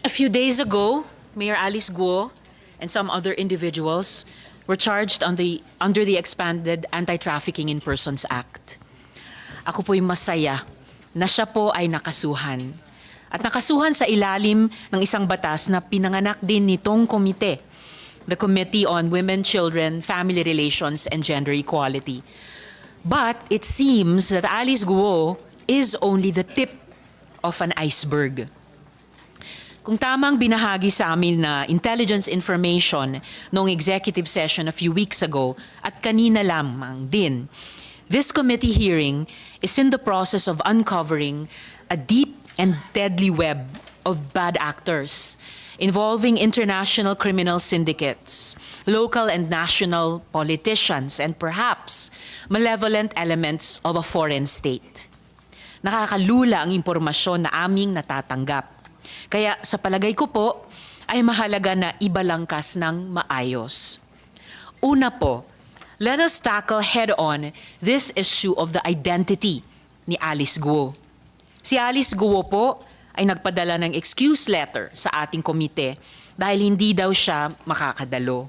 A few days ago, Mayor Alice Guo and some other individuals were charged under the expanded Anti-Trafficking in Persons Act. Ako po'y masaya na siya po ay nakasuhan. At nakasuhan sa ilalim ng isang batas na pinanganak din nitong komite, the Committee on Women, Children, Family Relations, and Gender Equality. But it seems that Alice Guo is only the tip of an iceberg. Kung tamang binahagi sa amin na intelligence information noong executive session a few weeks ago at kanina lamang din, this committee hearing is in the process of uncovering a deep and deadly web of bad actors involving international criminal syndicates, local and national politicians, and perhaps malevolent elements of a foreign state. Nakakalula ang impormasyon na aming natatanggap. Kaya sa palagay ko po, ay mahalaga na ibalangkas ng maayos. Una po, let us tackle head-on this issue of the identity ni Alice Guo. Si Alice Guo po ay nagpadala ng excuse letter sa ating komite dahil hindi daw siya makakadalo.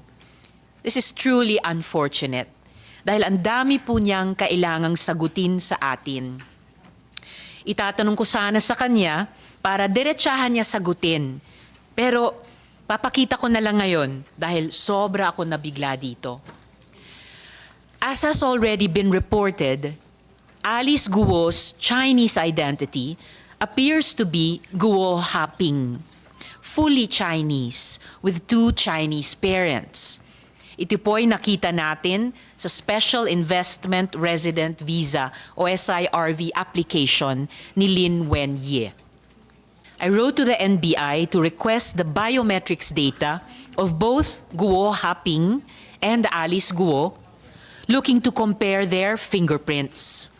This is truly unfortunate dahil ang dami po niyang kailangang sagutin sa atin. Itatanong ko sana sa kanya para diretsahan niya sagutin. Pero papakita ko na lang ngayon dahil sobra ako nabigla dito. As has already been reported, Alice Guo's Chinese identity appears to be Guo Haping, fully Chinese with 2 Chinese parents. Ito po ay nakita natin sa Special Investment Resident Visa o SIRV application ni Lin Wenye. I wrote to the NBI to request the biometrics data of both Guo Haping and Alice Guo, looking to compare their fingerprints.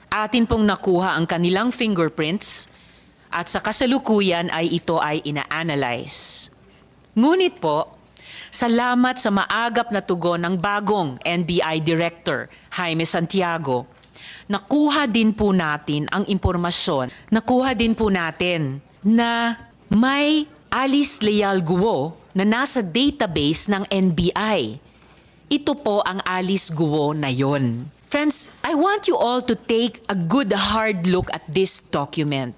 Atin pong nakuha ang kanilang fingerprints at sa kasalukuyan ay ito ay ina-analyze. Ngunit po, salamat sa maagap na tugon ng bagong NBI Director, Jaime Santiago, nakuha din po natin ang impormasyon, na may Alice Leal Guo na nasa database ng NBI. Ito po ang Alice Guo na yon. Friends, I want you all to take a good hard look at this document.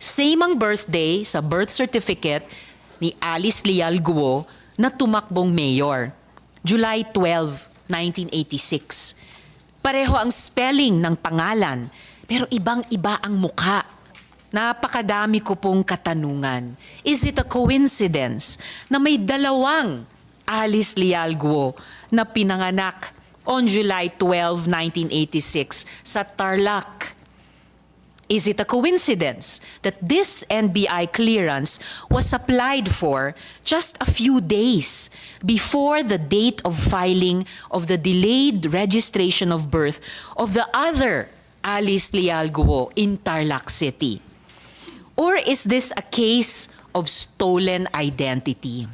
Same ang birthday sa birth certificate ni Alice Leal Guo na tumakbong mayor, July 12, 1986. Pareho ang spelling ng pangalan, pero ibang-iba ang mukha. Napakadami ko pong katanungan. Is it a coincidence na may dalawang Alice Leal Guo na pinanganak on July 12, 1986 sa Tarlac? Is it a coincidence that this NBI clearance was applied for just a few days before the date of filing of the delayed registration of birth of the other Alice Leal Guo in Tarlac City? Or is this a case of stolen identity?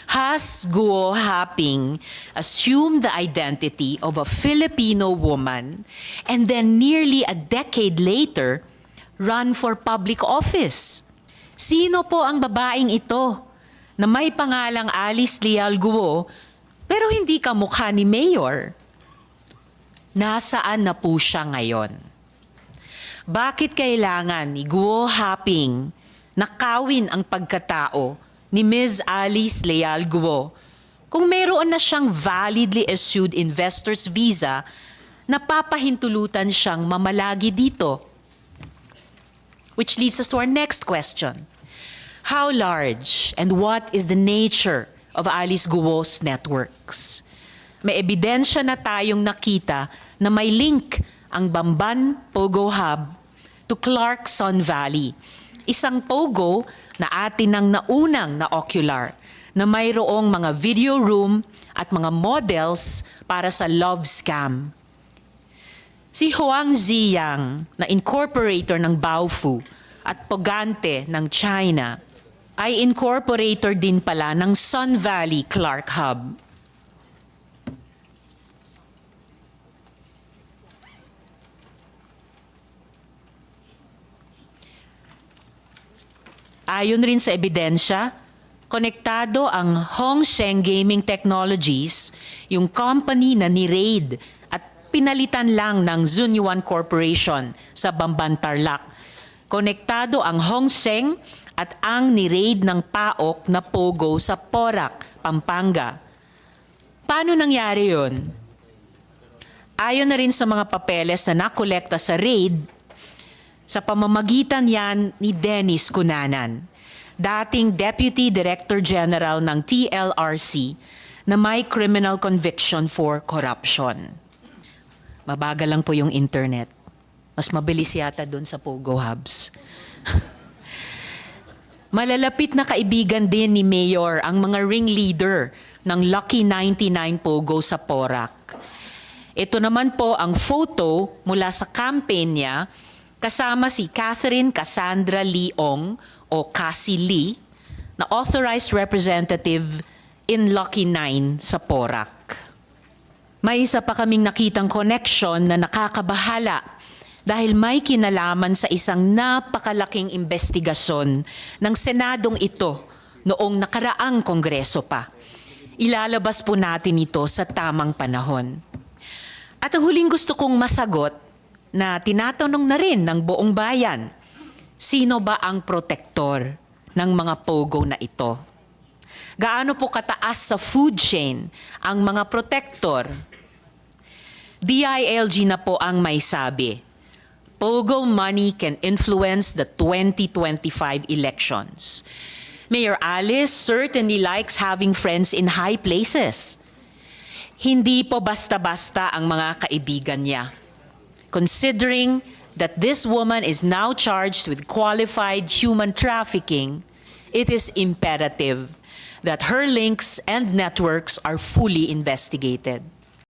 Has Guo Haping assumed the identity of a Filipino woman and then nearly a decade later run for public office? Sino po ang babaeng ito na may pangalang Alice Leal Guo pero hindi kamukha ni Mayor? Nasaan na po siya ngayon? Bakit kailangan ni Guo Haping nakawin ang pagkatao ni Ms. Alice Leal Guo kung mayroon na siyang validly issued investor's visa na papahintulutan siyang mamalagi dito? Which leads us to our next question. How large and what is the nature of Alice Guo's networks? May ebidensya na tayong nakita na may link ang Bamban Pogo Hub to Clarkson Valley, isang pogo na atin ang naunang na ocular na mayroong mga video room at mga models para sa love scam. Si Huang Ziyang, na incorporator ng Baofu at Pogante ng China, ay incorporator din pala ng Sun Valley Clark Hub. Ayon rin sa ebidensya, konektado ang Hongsheng Gaming Technologies, yung company na ni-raid at pinalitan lang ng Zunyuan Corporation sa Bamban, Tarlac. Konektado ang Hongsheng at ang ni-raid ng PAOK na Pogo sa Porac, Pampanga. Paano nangyari yun? Ayon na rin sa mga papeles na nakolekta sa raid, sa pamamagitan yan ni Dennis Cunanan, dating Deputy Director General ng TLRC na may criminal conviction for corruption. Mabagal lang po yung internet. Mas mabilis yata doon sa Pogo Hubs. Malalapit na kaibigan din ni Mayor ang mga ringleader ng Lucky 99 Pogo sa Porac. Ito naman po ang photo mula sa campaign niya kasama si Catherine Cassandra Leong o Cassie Lee na authorized representative in Lucky 9 sa Porac. May isa pa kaming nakitang connection na nakakabahala dahil may kinalaman sa isang napakalaking investigasyon ng Senadong ito noong nakaraang Kongreso pa. Ilalabas po natin ito sa tamang panahon. At ang huling gusto kong masagot na tinatanong na rin ng buong bayan, sino ba ang protektor ng mga Pogo na ito? Gaano po kataas sa food chain ang mga protektor? DILG na po ang may sabi. Pogo money can influence the 2025 elections. Mayor Alice certainly likes having friends in high places. Hindi po basta-basta ang mga kaibigan niya. Considering that this woman is now charged with qualified human trafficking, it is imperative that her links and networks are fully investigated.